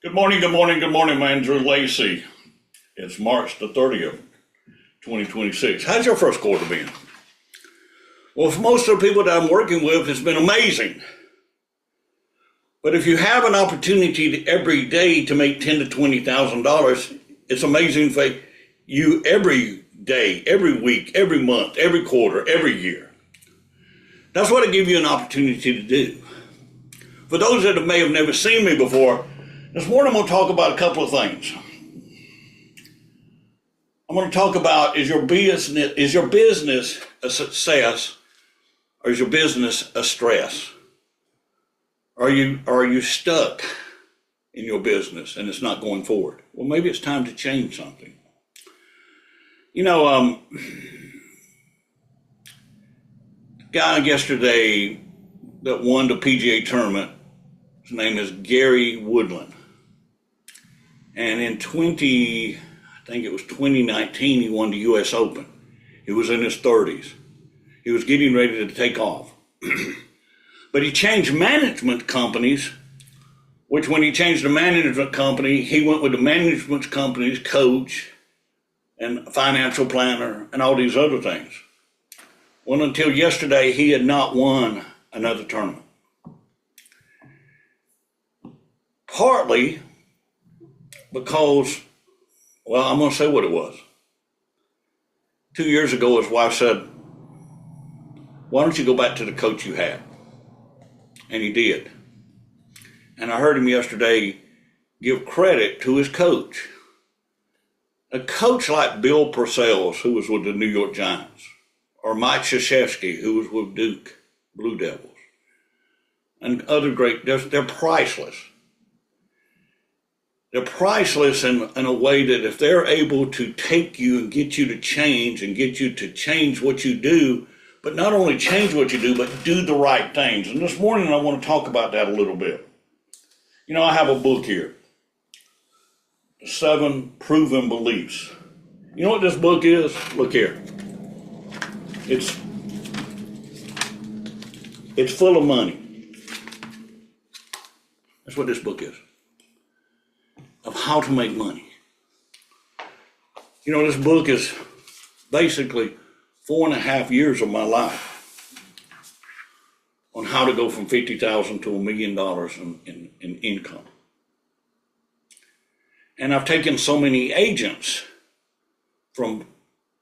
Good morning, good morning, good morning, my Andrew Lacey. It's March the 30th, 2026. How's your first quarter been? Well, for most of the people that I'm working with, it's been amazing. But if you have an opportunity every day to make $10,000 to $20,000, it's amazing for you every day, every week, every month, every quarter, every year. That's what I give you an opportunity to do. For those that may have never seen me before, this morning I'm going to talk about a couple of things. I'm going to talk about is your business a success or is your business a stress? Are you stuck in your business and it's not going forward? Well, maybe it's time to change something. Guy yesterday that won the PGA tournament, his name is Gary Woodland. And in 2019, he won the US Open. He was in his 30s. He was getting ready to take off. But he changed management companies, which when he changed the management company, he went with the management company's coach and financial planner and all these other things. Well, until yesterday, he had not won another tournament. Partly because, well, I'm going to say what it was. 2 years ago, his wife said, why don't you go back to the coach you had? And he did. And I heard him yesterday give credit to his coach. A coach like Bill Parcells, who was with the New York Giants, or Mike Krzyzewski, who was with Duke Blue Devils, and other great, they're priceless. They're priceless in a way that if they're able to take you and get you to change and get you to change what you do, but not only change what you do, but do the right things. And this morning I want to talk about that a little bit. I have a book here, 7 Proven Beliefs. You know what this book is? Look here. It's full of money. That's what this book is. Of how to make money. This book is basically 4.5 years of my life on how to go from $50,000 to $1 million in income. And I've taken so many agents from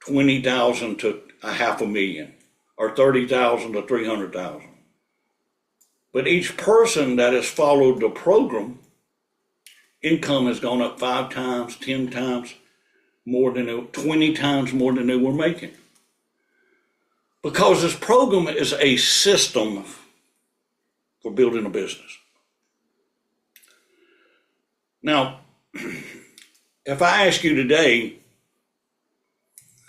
20,000 to $500,000 or 30,000 to 300,000. But each person that has followed the program, income has gone up 5 times, 10 times more than 20 times more than they were making. Because this program is a system for building a business. Now, if I ask you today,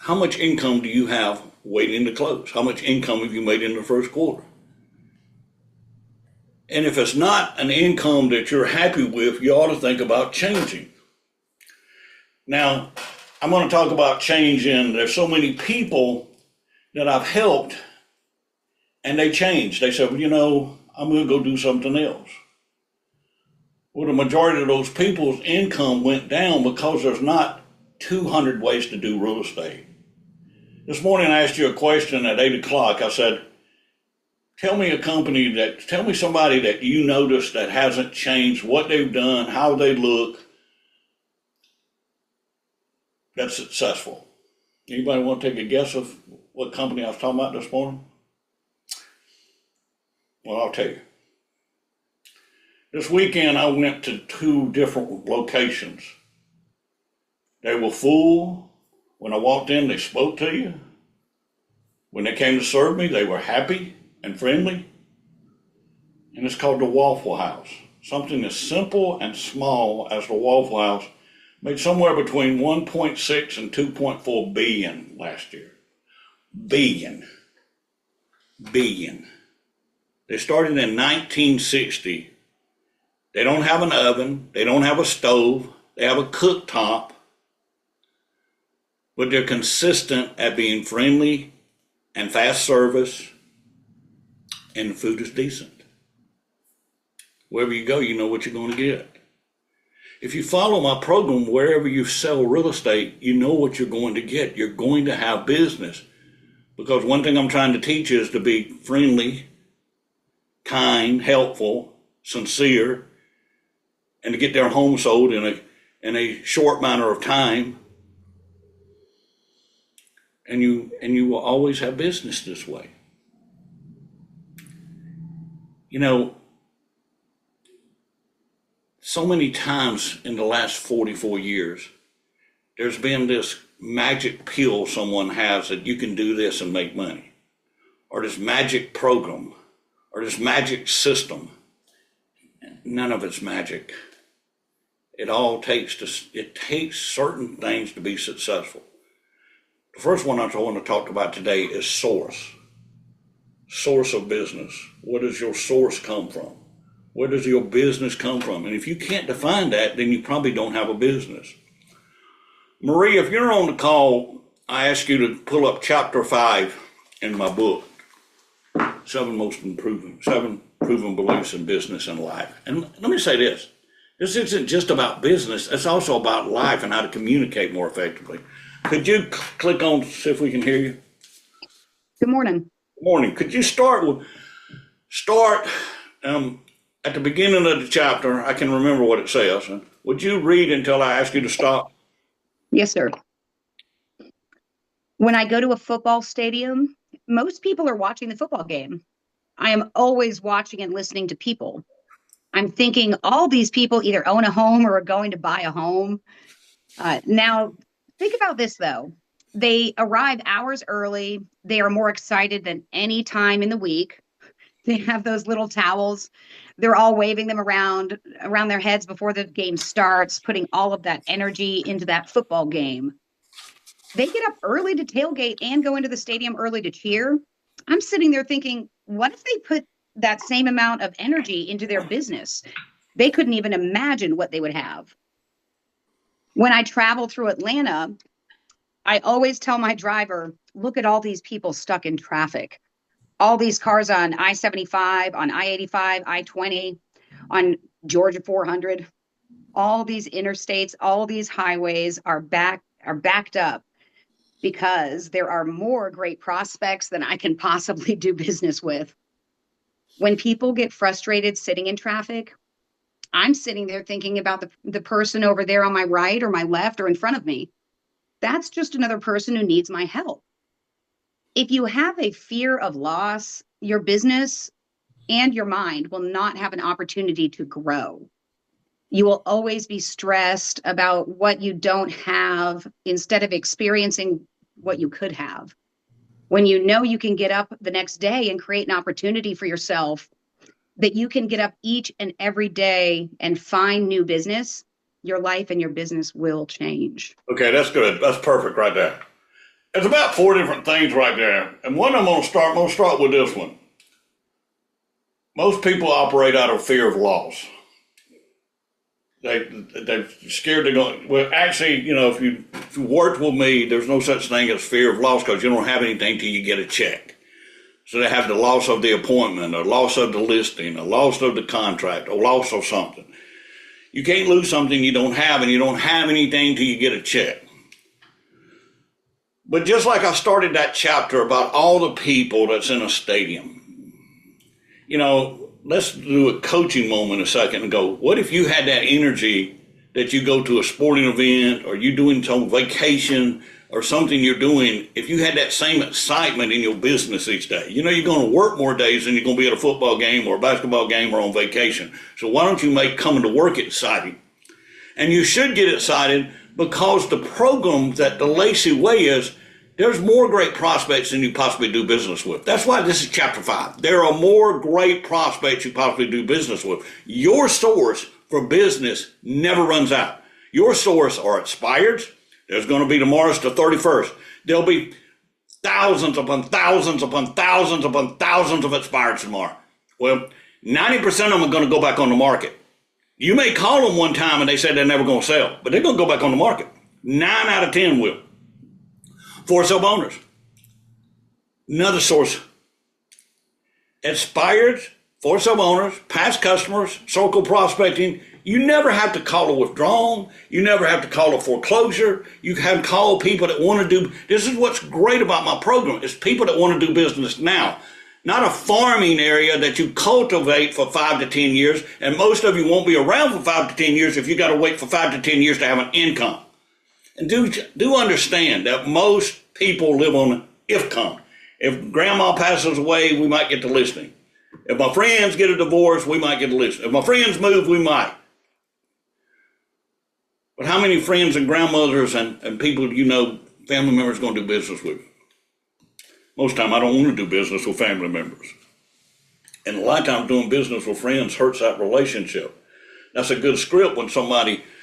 how much income do you have waiting to close? How much income have you made in the first quarter? And if it's not an income that you're happy with, you ought to think about changing. Now, I'm going to talk about changing. There's so many people that I've helped and they changed. They said, well, I'm going to go do something else. Well, the majority of those people's income went down because there's not 200 ways to do real estate. This morning I asked you a question at 8 o'clock. I said, tell me somebody that you noticed that hasn't changed, what they've done, how they look, that's successful. Anybody want to take a guess of what company I was talking about this morning? Well, I'll tell you. This weekend I went to 2 different locations. They were full. When I walked in, they spoke to you. When they came to serve me, they were happy and friendly. And it's called the Waffle House. Something as simple and small as the Waffle House made somewhere between 1.6 and 2.4 billion last year. Billion. They started in 1960. They don't have an oven. They don't have a stove. They have a cooktop. But they're consistent at being friendly and fast service, and the food is decent. Wherever you go, you know what you're going to get. If you follow my program, wherever you sell real estate, you know what you're going to get. You're going to have business. Because one thing I'm trying to teach is to be friendly, kind, helpful, sincere, and to get their home sold in a short manner of time. And you will always have business this way. You know, so many times in the last 44 years, there's been this magic pill someone has that you can do this and make money, or this magic program, or this magic system. None of it's magic. It takes certain things to be successful. The first one I want to talk about today is source. Source of business. Where does your source come from? Where does your business come from? And if you can't define that, then you probably don't have a business. Marie, if you're on the call, I ask you to pull up chapter 5 in my book, Seven Proven Beliefs in Business and Life. And let me say this. This isn't just about business. It's also about life and how to communicate more effectively. Could you click on, see if we can hear you? Good morning. Good morning. Could you start at the beginning of the chapter? I can remember what it says. Would you read until I ask you to stop? Yes, sir. When I go to a football stadium, most people are watching the football game. I am always watching and listening to people. I'm thinking all these people either own a home or are going to buy a home. Now, think about this, though. They arrive hours early. They are more excited than any time in the week. They have those little towels. They're all waving them around their heads before the game starts, putting all of that energy into that football game. They get up early to tailgate and go into the stadium early to cheer. I'm sitting there thinking, what if they put that same amount of energy into their business? They couldn't even imagine what they would have. When I travel through Atlanta, I always tell my driver, look at all these people stuck in traffic. All these cars on I-75, on I-85, I-20, on Georgia 400. All these interstates, all these highways are backed up because there are more great prospects than I can possibly do business with. When people get frustrated sitting in traffic, I'm sitting there thinking about the person over there on my right or my left or in front of me. That's just another person who needs my help. If you have a fear of loss, your business and your mind will not have an opportunity to grow. You will always be stressed about what you don't have instead of experiencing what you could have. When you know you can get up the next day and create an opportunity for yourself, that you can get up each and every day and find new business, your life and your business will change. Okay, that's good. That's perfect right there. It's about 4 different things right there. And one I'm going to start with this one. Most people operate out of fear of loss. They're scared to go. Well, actually, you know, if you worked with me, there's no such thing as fear of loss because you don't have anything till you get a check. So they have the loss of the appointment, a loss of the listing, a loss of the contract, a loss of something. You can't lose something you don't have, and you don't have anything till you get a check. But just like I started that chapter about all the people that's in a stadium, you know, let's do a coaching moment a second and go, what if you had that energy that you go to a sporting event or you doing some vacation or something you're doing, if you had that same excitement in your business each day? You know, you're going to work more days than you're going to be at a football game or a basketball game or on vacation. So why don't you make coming to work exciting? And you should get excited because the program that the Lacey way is, there's more great prospects than you possibly do business with. That's why this is chapter 5. There are more great prospects you possibly do business with. Your source for business never runs out. Your source are expireds. There's going to be tomorrow's the 31st. There'll be thousands upon thousands upon thousands upon thousands of expireds tomorrow. Well, 90% of them are going to go back on the market. You may call them one time and they say they're never going to sell, but they're going to go back on the market. 9 out of 10 will. For sale owners. Another source. Expired, for sale owners, past customers, circle prospecting. You never have to call a withdrawal. You never have to call a foreclosure. You can call people that want to do. This is what's great about my program. It's people that want to do business now. Not a farming area that you cultivate for 5 to 10 years. And most of you won't be around for 5 to 10 years if you got to wait for 5 to 10 years to have an income. And do understand that most people live on if-come. If grandma passes away, we might get the listing. If my friends get a divorce, we might get the listing. If my friends move, we might. But how many friends and grandmothers and people you know, family members, going to do business with? Most of the time, I don't want to do business with family members. And a lot of times doing business with friends hurts that relationship. That's a good script when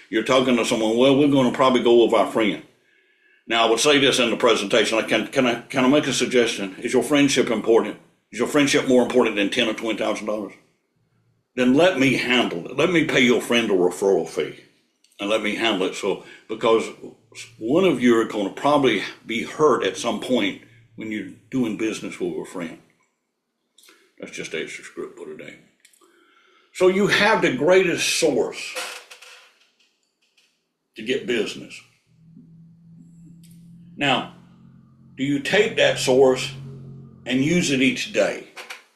you're talking to someone, well, we're going to probably go with our friend. Now, I would say this in the presentation. Can I make a suggestion? Is your friendship important? Is your friendship more important than $10,000 or $20,000? Then let me handle it. Let me pay your friend a referral fee. And let me handle it. So, because one of you are going to probably be hurt at some point when you're doing business with a friend. That's just extra script for today. So you have the greatest source to get business. Now, do you take that source and use it each day?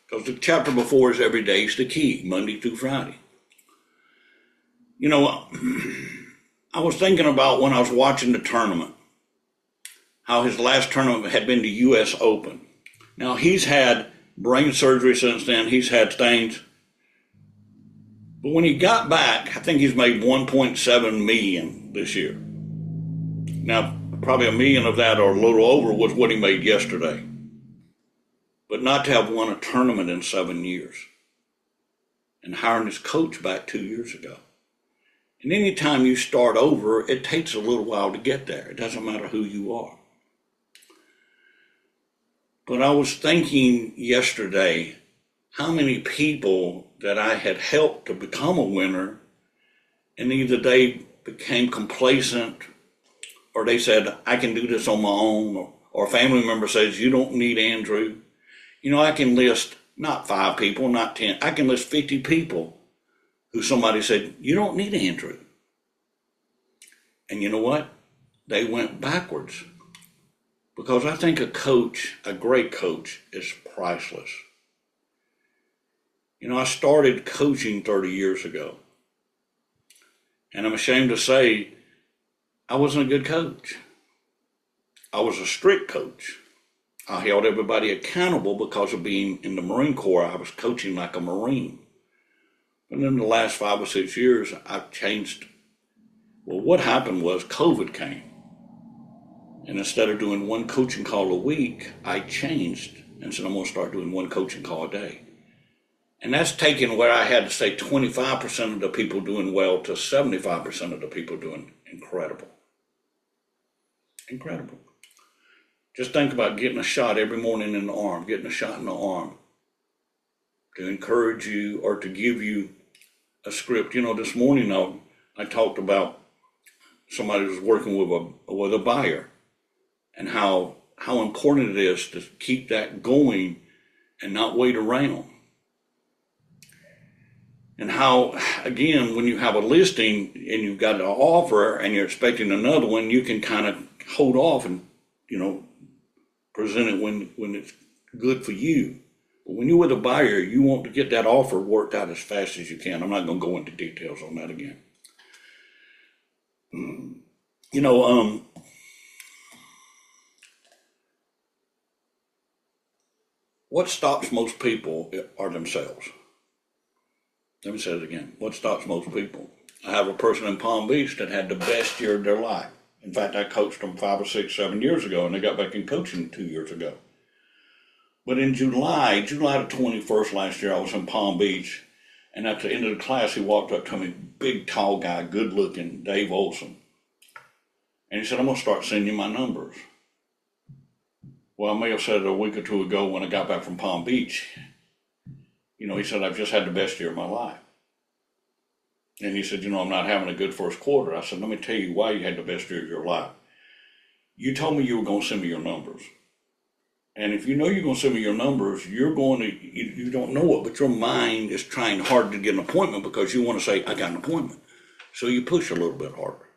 Because the chapter before is every day is the key, Monday through Friday. You know, I was thinking about when I was watching the tournament, how his last tournament had been the U.S. Open. Now, he's had brain surgery since then. He's had things. But when he got back, I think he's made $1.7 million this year. Now, probably $1 million of that or a little over was what he made yesterday. But not to have won a tournament in 7 years. And hiring his coach back 2 years ago. And anytime you start over, it takes a little while to get there. It doesn't matter who you are. But I was thinking yesterday how many people that I had helped to become a winner, and either they became complacent or they said, I can do this on my own, or a family member says, you don't need Andrew. You know, I can list not 5 people, not 10, I can list 50 people who somebody said, you don't need Andrew. And you know what? They went backwards. Because I think a coach, a great coach, is priceless. You know, I started coaching 30 years ago. And I'm ashamed to say, I wasn't a good coach. I was a strict coach. I held everybody accountable because of being in the Marine Corps. I was coaching like a Marine. And in the last 5 or 6 years, I've changed. Well, what happened was COVID came. And instead of doing one coaching call a week, I changed and said, I'm going to start doing one coaching call a day. And that's taken where I had to say 25% of the people doing well to 75% of the people doing incredible. Incredible. Just think about getting a shot every morning in the arm, getting a shot in the arm to encourage you or to give you a script. You know, this morning I talked about somebody who was working with a buyer and how important it is to keep that going and not wait around. And how, again, when you have a listing and you've got an offer and you're expecting another one, you can kind of hold off and, you know, present it when it's good for you. But when you're with a buyer, you want to get that offer worked out as fast as you can. I'm not going to go into details on that again. You know, what stops most people are themselves. Let me say it again. What stops most people? I have a person in Palm Beach that had the best year of their life. In fact, I coached them 5 or 6, 7 years ago, and they got back in coaching 2 years ago. But in July the 21st last year, I was in Palm Beach, and at the end of the class, he walked up to me, big, tall guy, good looking, Dave Olson. And he said, I'm going to start sending you my numbers. Well, I may have said it a week or 2 ago when I got back from Palm Beach. You know, he said, I've just had the best year of my life. And he said, you know, I'm not having a good first quarter. I said, let me tell you why you had the best year of your life. You told me you were going to send me your numbers. And if you know you're going to send me your numbers, you don't know it, but your mind is trying hard to get an appointment because you want to say, I got an appointment. So you push a little bit harder.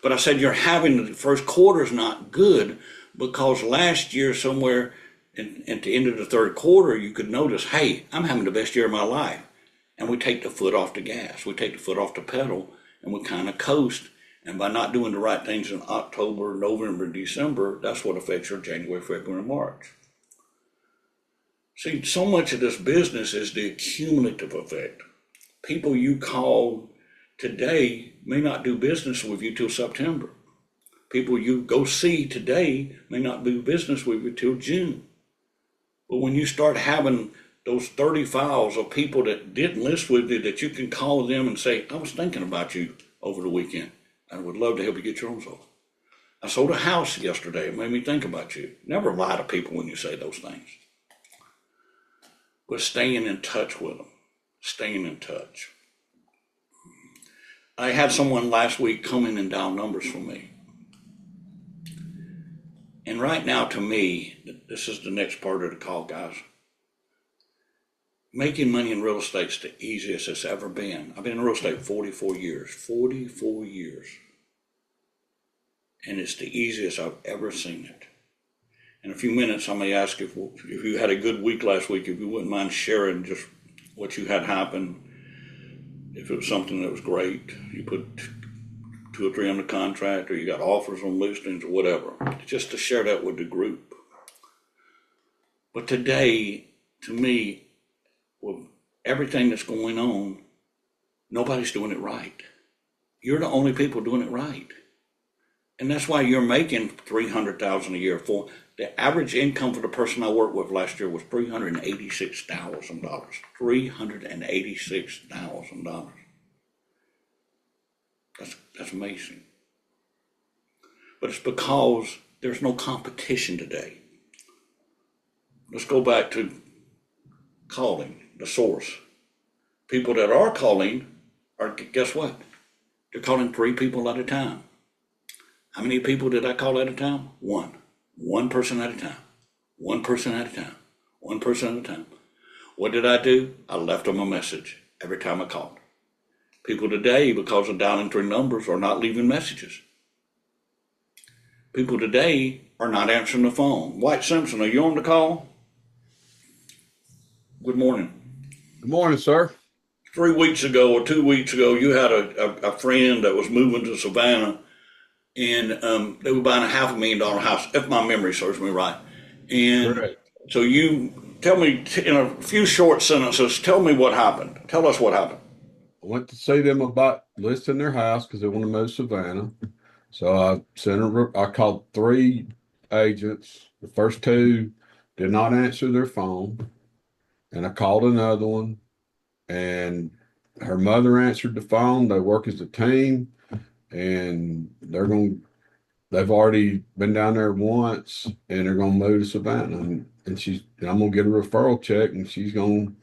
But I said, you're having the first quarter is not good because last year somewhere at the end of the third quarter, you could notice, hey, I'm having the best year of my life. And we take the foot off the gas. We take the foot off the pedal and we kind of coast. And by not doing the right things in October, November, December, that's what affects your January, February, and March. See, so much of this business is the cumulative effect. People you call today may not do business with you till September. People you go see today may not do business with you till June. But when you start having those 30 files of people that didn't list with you, that you can call them and say, I was thinking about you over the weekend. I would love to help you get your own sold. I sold a house yesterday. It made me think about you. Never lie to people when you say those things. But staying in touch with them, staying in touch. I had someone last week come in and dial numbers for me. And right now, to me, this is the next part of the call, guys. Making money in real estate is the easiest it's ever been. I've been in real estate 44 years, 44 years. And it's the easiest I've ever seen it. In a few minutes, I may ask if you had a good week last week, if you wouldn't mind sharing just what you had happen. If it was something that was great, you put 2 or 3 under contract, or you got offers on listings or whatever, just to share that with the group. But today, to me, with everything that's going on, nobody's doing it right. You're the only people doing it right. And that's why you're making $300,000 a year. For the average income for the person I worked with last year was $386,000. $386,000. That's amazing. But it's because there's no competition today. Let's go back to calling, the source. People that are calling are, guess what? They're calling 3 people at a time. How many people did I call at a time? 1. 1 person at a time. 1 person at a time. 1 person at a time. What did I do? I left them a message every time I called. People today, because of dialing 3 numbers, are not leaving messages. People today are not answering the phone. White Simpson, are you on the call? Good morning. Good morning, sir. 3 weeks ago or 2 weeks ago, you had a friend that was moving to Savannah, and they were buying a $500,000 house, if my memory serves me right. And Correct. so you tell me in a few short sentences, tell me what happened. Tell us what happened. I went to see them about listing their house because they want to move to Savannah. So I called 3 agents. The first 2 did not answer their phone. And I called another one, and her mother answered the phone. They work as a team, and they've already been down there once, and they're going to move to Savannah. And I'm going to get a referral check, and she's going to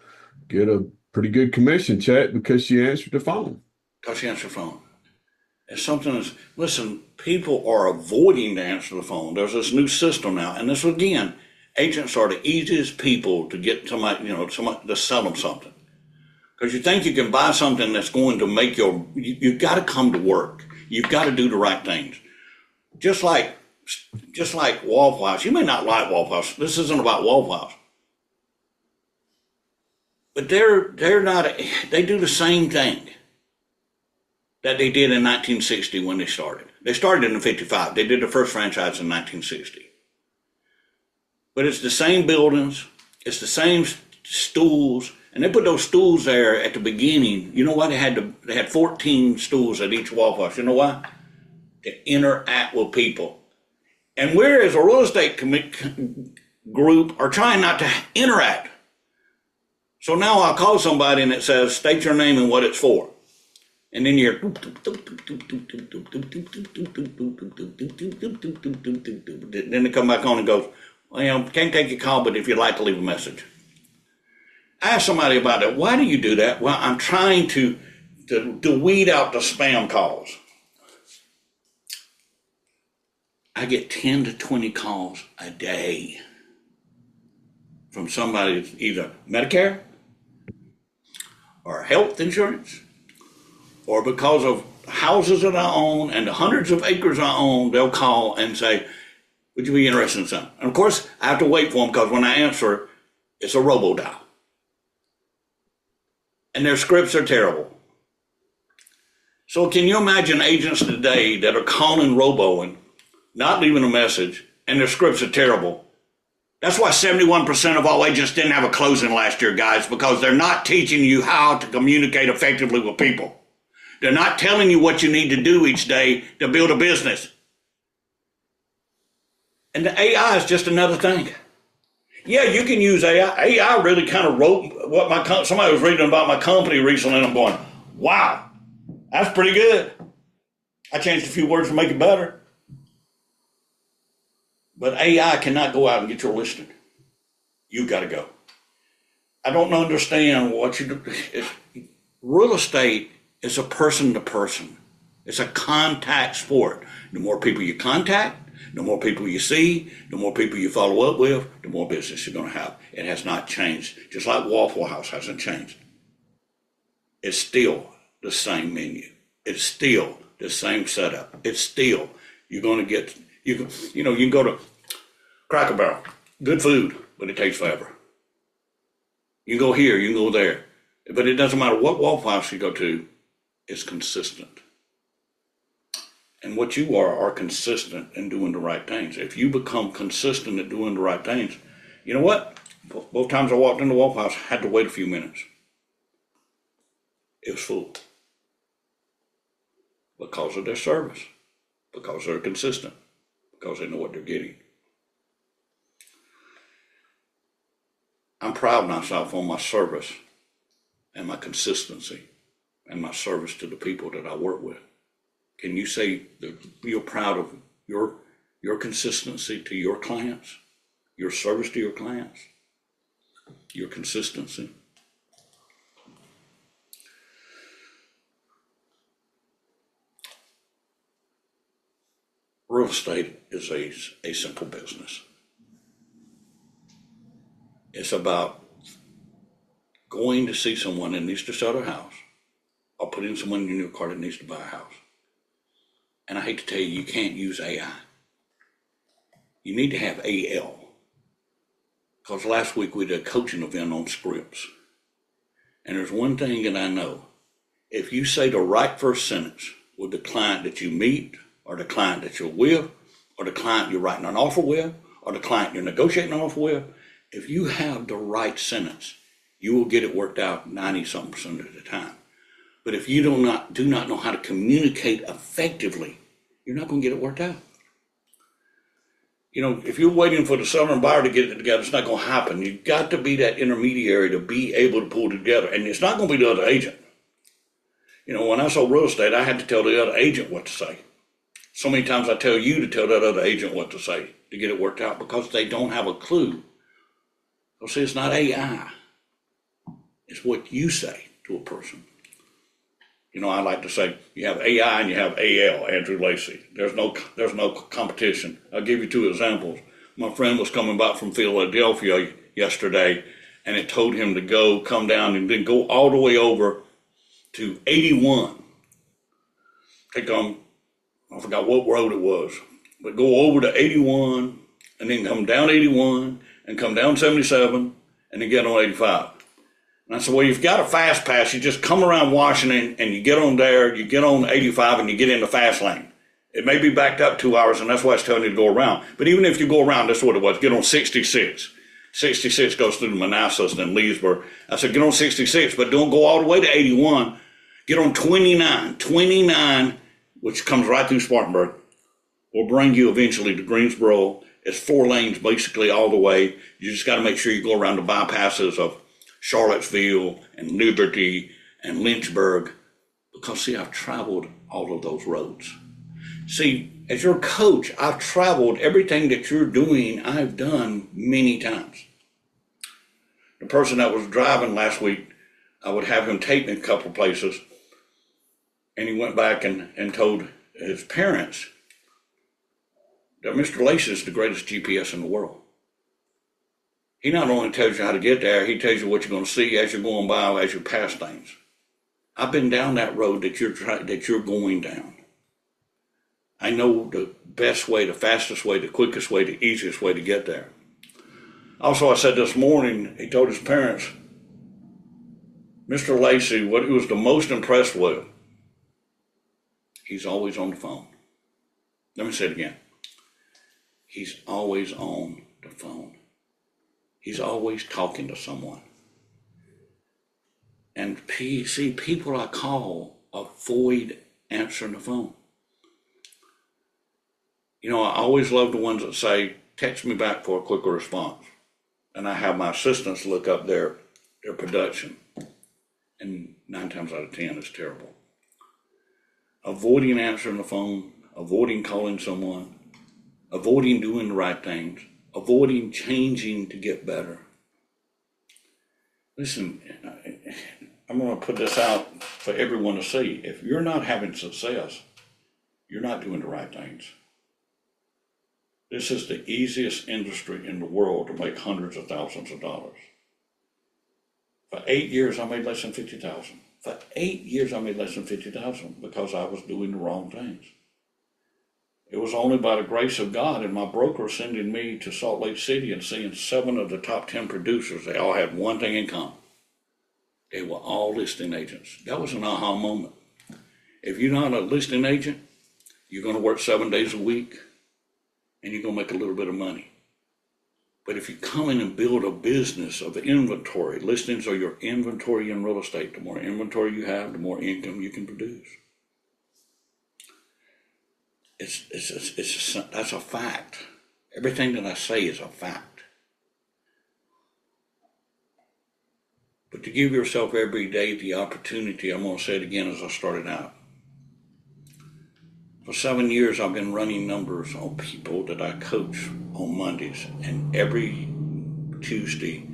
get a pretty good commission check because she answered the phone. Because she answered the phone. It's something that's, listen, people are avoiding to answer the phone. There's this new system now. And this, again, agents are the easiest people to get somebody to sell them something. Because you think you can buy something that's going to make you've got to come to work. You've got to do the right things. Just like Waffle House. You may not like Waffle House. This isn't about Waffle House. But they're not, they do the same thing that they did in 1960 when they started. They started in 55. They did the first franchise in 1960. But it's the same buildings, it's the same stools, and they put those stools there at the beginning. You know why they had 14 stools at each Waffle House? You know why? To interact with people. And we as a real estate group are trying not to interact. So now I'll call somebody and it says, state your name and what it's for. And then you're, then they come back on and goes, well, can't take your call, but if you'd like to leave a message. I asked somebody about that. Why do you do that? Well, I'm trying to weed out the spam calls. I get 10 to 20 calls a day. from somebody's either Medicare or health insurance, or because of houses that I own and the hundreds of acres I own, they'll call and say, would you be interested in something? And of course, I have to wait for them because when I answer, it's a robo-dial. And their scripts are terrible. So can you imagine agents today that are calling roboing, not leaving a message, and their scripts are terrible? That's why 71% of all agents didn't have a closing last year, guys, because they're not teaching you how to communicate effectively with people. They're not telling you what you need to do each day to build a business. And the AI is just another thing. Yeah, you can use AI. AI really kind of wrote what somebody was reading about my company recently, and I'm going, wow, that's pretty good. I changed a few words to make it better. But AI cannot go out and get your listing. You got to go. I don't understand what you do. Real estate is a person to person. It's a contact sport. The more people you contact, the more people you see, the more people you follow up with, the more business you're going to have. It has not changed. Just like Waffle House hasn't changed. It's still the same menu. It's still the same setup. It's still, you're going to get, you can go to Cracker Barrel, good food, but it takes forever. You can go here, you can go there. But it doesn't matter what Waffle House you go to, it's consistent. And what you are consistent in doing the right things. If you become consistent at doing the right things, you know what? Both times I walked into Waffle House, I had to wait a few minutes. It was full. Because of their service. Because they're consistent. Because they know what they're getting. I'm proud of myself on my service and my consistency and my service to the people that I work with. Can you say that you're proud of your consistency to your clients, your service to your clients, your consistency? Real estate is a simple business. It's about going to see someone that needs to sell their house or putting someone in your car that needs to buy a house. And I hate to tell you, you can't use AI. You need to have AL. Because last week we did a coaching event on scripts. And there's one thing that I know. If you say the right first sentence with the client that you meet, or the client that you're with, or the client you're writing an offer with, or the client you're negotiating an offer with, if you have the right sentence, you will get it worked out 90-something% of the time. But if you do not know how to communicate effectively, you're not going to get it worked out. You know, if you're waiting for the seller and buyer to get it together, it's not going to happen. You've got to be that intermediary to be able to pull it together. And it's not going to be the other agent. You know, when I sold real estate, I had to tell the other agent what to say. So many times I tell you to tell that other agent what to say to get it worked out because they don't have a clue. So see, it's not AI. It's what you say to a person. You know, I like to say you have AI and you have AL, Andrew Lacey. There's no competition. I'll give you two examples. My friend was coming back from Philadelphia yesterday, and it told him to come down and then go all the way over to 81. I forgot what road it was, but go over to 81 and then come down 81 and come down 77 and then get on 85. And I said, well, you've got a fast pass. You just come around Washington and you get on there, you get on 85 and you get in the fast lane. It may be backed up 2 hours and that's why it's telling you to go around. But even if you go around, that's what it was. Get on 66. 66 goes through the Manassas and Leesburg. I said, get on 66, but don't go all the way to 81. Get on 29. 29, which comes right through Spartanburg, will bring you eventually to Greensboro. It's 4 lanes basically all the way. You just got to make sure you go around the bypasses of Charlottesville and Liberty and Lynchburg, because see, I've traveled all of those roads. See, as your coach, I've traveled everything that you're doing, I've done many times. The person that was driving last week, I would have him take me a couple places, and he went back and told his parents that Mr. Lacey is the greatest GPS in the world. He not only tells you how to get there, he tells you what you're going to see as you're going by, as you pass things. I've been down that road that you're going down. I know the best way, the fastest way, the quickest way, the easiest way to get there. Also, I said this morning, he told his parents, Mr. Lacey, what he was the most impressed with, he's always on the phone. Let me say it again. He's always on the phone. He's always talking to someone. And see, people I call avoid answering the phone. You know, I always love the ones that say, text me back for a quicker response. And I have my assistants look up their production. And 9 times out of 10, it's terrible. Avoiding answering the phone, avoiding calling someone, avoiding doing the right things, avoiding changing to get better. Listen, I'm going to put this out for everyone to see. If you're not having success, you're not doing the right things. This is the easiest industry in the world to make hundreds of thousands of dollars. For 8 years, I made less than 50,000. For 8 years, I made less than 50,000 because I was doing the wrong things. It was only by the grace of God and my broker sending me to Salt Lake City and seeing 7 of the top 10 producers. They all had one thing in common. They were all listing agents. That was an aha moment. If you're not a listing agent, you're going to work 7 days a week and you're going to make a little bit of money. But if you come in and build a business of inventory, listings are your inventory in real estate. The more inventory you have, the more income you can produce. That's a fact. Everything that I say is a fact. But to give yourself every day the opportunity, I'm going to say it again as I started out. For 7 years, I've been running numbers on people that I coach on Mondays, and every Tuesday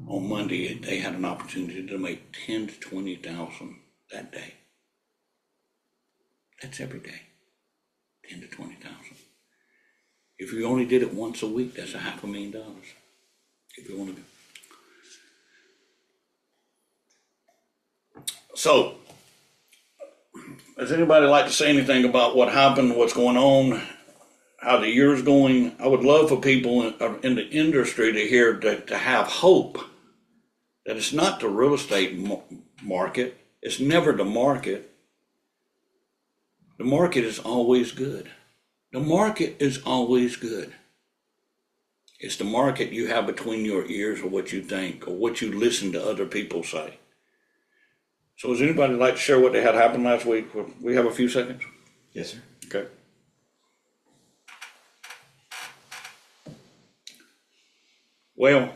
on Monday, they had an opportunity to make 10 to 20,000 that day. That's every day, 10 to 20,000. If you only did it once a week, that's $500,000. If you want to. So, does anybody like to say anything about what happened, what's going on, how the year's going? I would love for people in the industry to hear, to have hope that it's not the real estate market. It's never the market. The market is always good. The market is always good. It's the market you have between your ears, or what you think, or what you listen to other people say. So does anybody like to share what they had happen last week? We have a few seconds? Yes, sir. Okay. Well.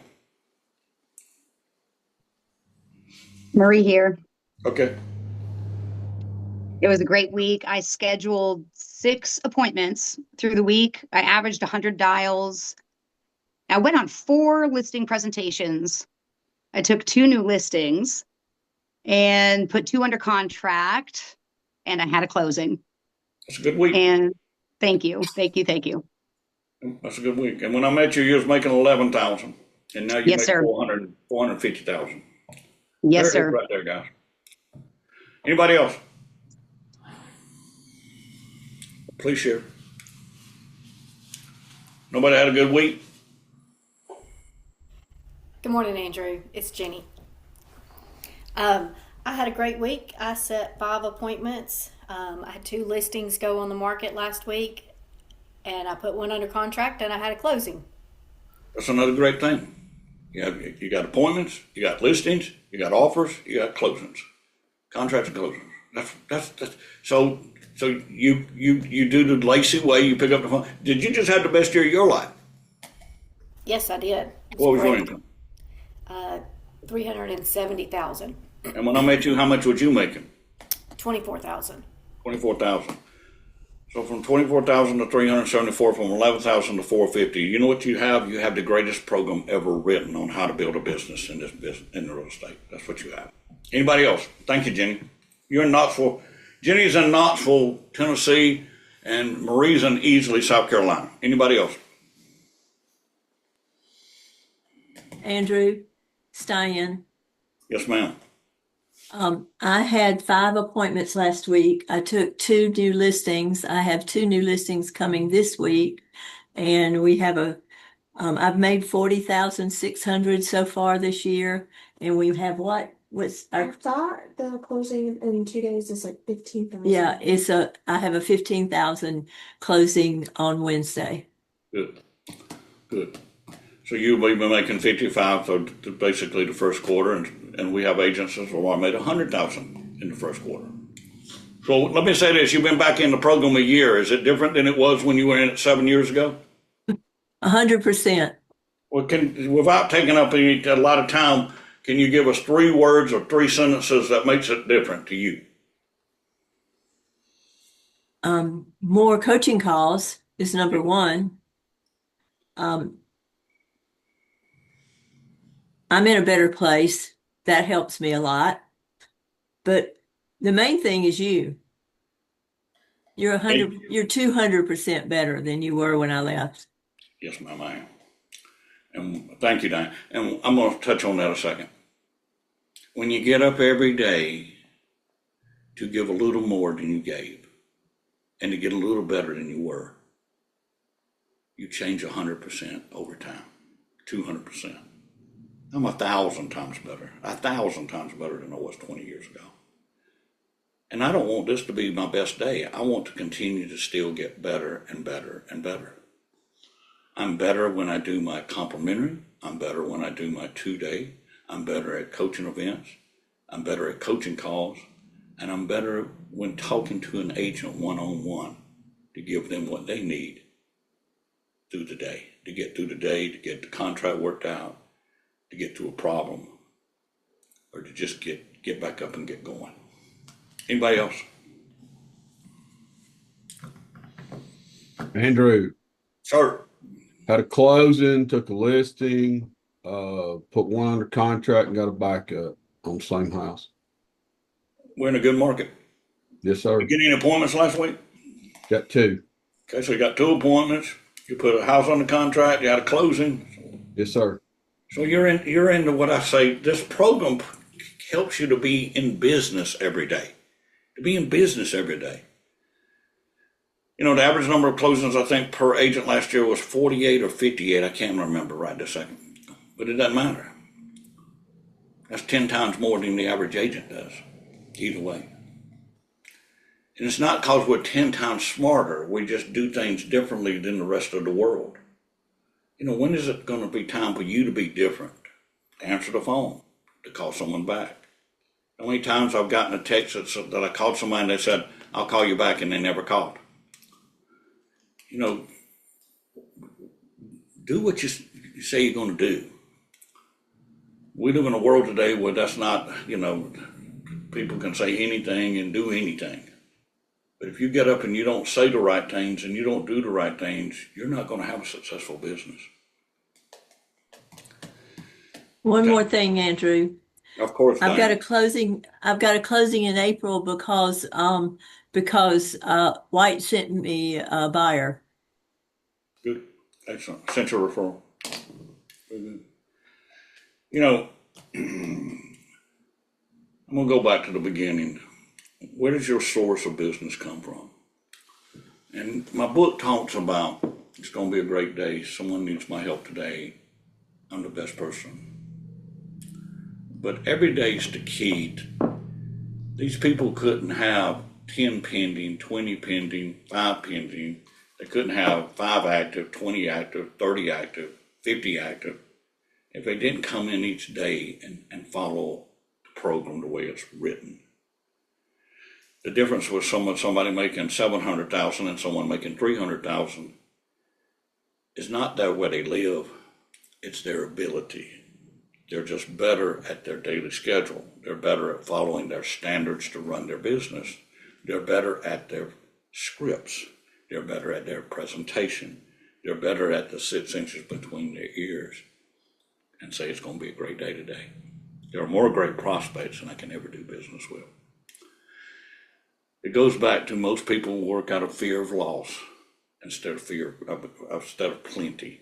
Marie here. Okay. It was a great week. I scheduled 6 appointments through the week. I averaged 100 dials. I went on 4 listing presentations. I took 2 new listings and put 2 under contract, and I had a closing. That's a good week. And thank you. Thank you. Thank you. That's a good week. And when I met you was making 11,000, and now you Yes, make sir. 450,000. Yes, There it is sir. right there, guys. Anybody else? Please share. Nobody had a good week? Good morning, Andrew. It's Jenny. I had a great week. I set 5 appointments. I had 2 listings go on the market last week, and I put 1 under contract, and I had a closing. That's another great thing. You got appointments, you got listings, you got offers, you got closings, contracts and closings. That's so you do the Lacey way. You pick up the phone. Did you just have the best year of your life? Yes, I did. What was your income? 370,000. And when I met you, how much was you making? 24,000. 24,000. So from 24,000 to 374, from 11,000 to 450. You know what you have? You have the greatest program ever written on how to build a business in the real estate. That's what you have. Anybody else? Thank you, Jenny. You're in Knoxville. Jenny's in Knoxville, Tennessee, and Marie's in Easley, South Carolina. Anybody else? Andrew, Stan. Yes, ma'am. I had 5 appointments last week. I took 2 new listings. I have 2 new listings coming this week, and we have I've made 40,600 so far this year, and we have what's I our, thought the closing in 2 days is like 15,000. yeah, I have a 15,000 closing on Wednesday. Good. Good. So you've been making 55 for basically the first quarter, and we have agents that I made 100,000 in the first quarter. So let me say this: you've been back in the program a year. Is it different than it was when you were in it 7 years ago? 100%. Well, without taking up a lot of time, can you give us 3 words or 3 sentences that makes it different to you? More coaching calls is number one. I'm in a better place. That helps me a lot. But the main thing is you. You're 200% better than you were when I left. Yes, ma'am, I am. And thank you, Diane. And I'm going to touch on that a second. When you get up every day to give a little more than you gave and to get a little better than you were, you change 100% over time, 200%. I'm 1,000 times better, 1,000 times better than I was 20 years ago. And I don't want this to be my best day. I want to continue to still get better and better and better. I'm better when I do my complimentary. I'm better when I do my 2-day. I'm better at coaching events. I'm better at coaching calls. And I'm better when talking to an agent one-on-one to give them what they need through the day, to get through the day, to get the contract worked out, to get to a problem, or to just get back up and get going. Anybody else? Andrew, Sir. had a closing, took a listing, put one under contract and got a backup on the same house. We're in a good market. Yes, sir. You get any appointments last week? Got 2. Okay, so you got 2 appointments. You put a house on the contract. You had a closing. Yes, sir. So you're into what I say. This program helps you to be in business every day. To be in business every day. You know, the average number of closings I think per agent last year was 48 or 58. I can't remember right this second, but it doesn't matter. That's 10 times more than the average agent does. Either way. And it's not because we're 10 times smarter. We just do things differently than the rest of the world. You know, when is it going to be time for you to be different? To answer the phone, to call someone back. How many times I've gotten a text that I called somebody and they said, I'll call you back, and they never called. You know, do what you say you're going to do. We live in a world today where that's not, you know, people can say anything and do anything. But if you get up and you don't say the right things and you don't do the right things, you're not going to have a successful business. One more thing, Andrew. Of course, I've got Diane. I've got a closing in April because White sent me a buyer. Good. Excellent. Sent your referral. Very good. You know, I'm going to go back to the beginning. Where does your source of business come from? And my book talks about it's going to be a great day. Someone needs my help today. I'm the best person. But every day is the key. These people couldn't have 10 pending, 20 pending, 5 pending. They couldn't have 5 active, 20 active, 30 active, 50 active if they didn't come in each day and follow the program the way it's written. The difference with somebody making 700,000 and someone making 300,000 is not that where they live, it's their ability. They're just better at their daily schedule. They're better at following their standards to run their business. They're better at their scripts. They're better at their presentation. They're better at the 6 inches between their ears and say it's going to be a great day today. There are more great prospects than I can ever do business with. It goes back to most people work out of fear of loss instead of plenty.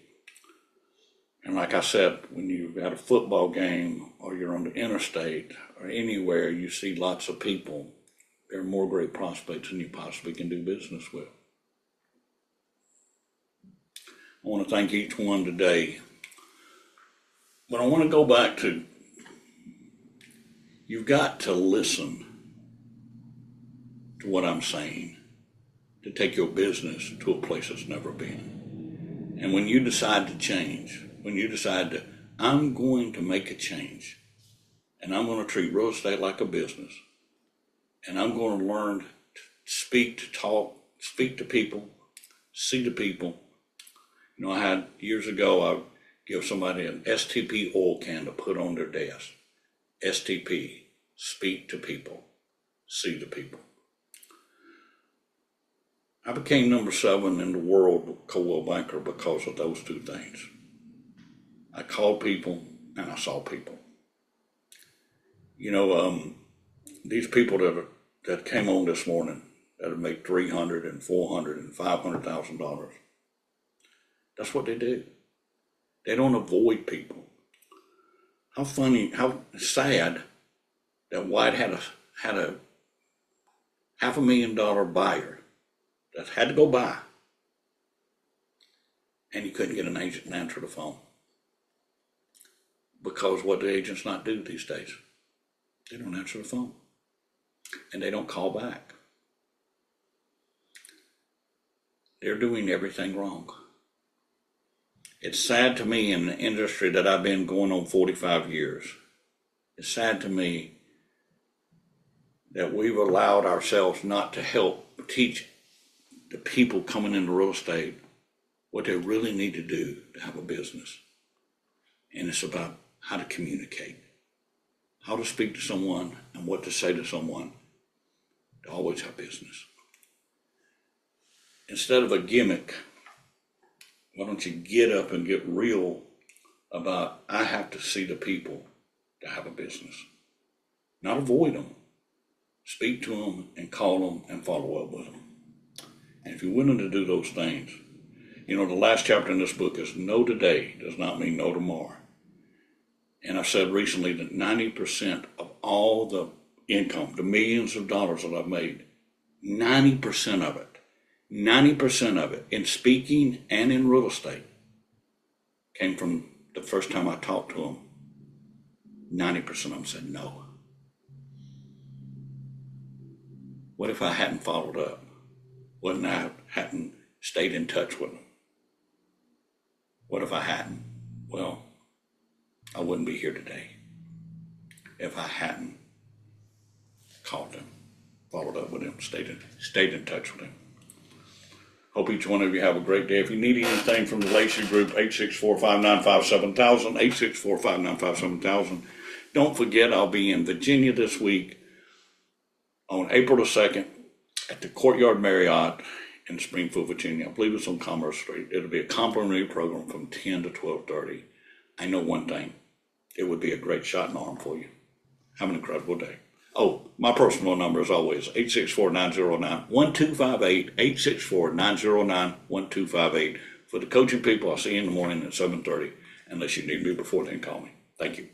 And like I said, when you've got a football game or you're on the interstate or anywhere, you see lots of people. There are more great prospects than you possibly can do business with. I want to thank each one today. But I want to go back to, you've got to listen to what I'm saying to take your business to a place it's never been. And when you decide to change, when you decide to, I'm going to make a change, and I'm going to treat real estate like a business, and I'm going to learn to speak, to talk, speak to people, see the people. You know, I had years ago, I give somebody an STP oil can to put on their desk. STP, speak to people, see the people. I became number 7 in the world Coldwell Banker because of those two things. I called people and I saw people. You know, these people that came on this morning that have made $300,000 and $400,000 and $500,000. That's what they do. They don't avoid people. How funny, how sad that White had a $500,000 buyer that had to go buy, and you couldn't get an agent to answer the phone. Because what do agents not do these days? They don't answer the phone, and they don't call back. They're doing everything wrong. It's sad to me in the industry that I've been going on 45 years. It's sad to me that we've allowed ourselves not to help teach the people coming into real estate what they really need to do to have a business. And it's about how to communicate, how to speak to someone, and what to say to someone to always have business. Instead of a gimmick, why don't you get up and get real about, I have to see the people to have a business, not avoid them. Speak to them and call them and follow up with them. And if you're willing to do those things, you know, the last chapter in this book is no today does not mean no tomorrow. And I've said recently that 90% of all the income, the millions of dollars that I've made, 90% of it in speaking and in real estate came from the first time I talked to them. 90% of them said no. What if I hadn't followed up? What if I hadn't stayed in touch with them? What if I hadn't? Well, I wouldn't be here today if I hadn't called them, followed up with them, stayed in touch with them. Hope each one of you have a great day. If you need anything from the Lacey Group, 864-595-7000, 864-595-7000. Don't forget, I'll be in Virginia this week on April the 2nd at the Courtyard Marriott in Springfield, Virginia. I believe it's on Commerce Street. It'll be a complimentary program from 10 to 12:30. I know one thing, it would be a great shot in the arm for you. Have an incredible day. Oh, my personal number is always 864-909-1258, 864-909-1258. For the coaching people, I'll see you in the morning at 7:30. Unless you need me before then, call me. Thank you.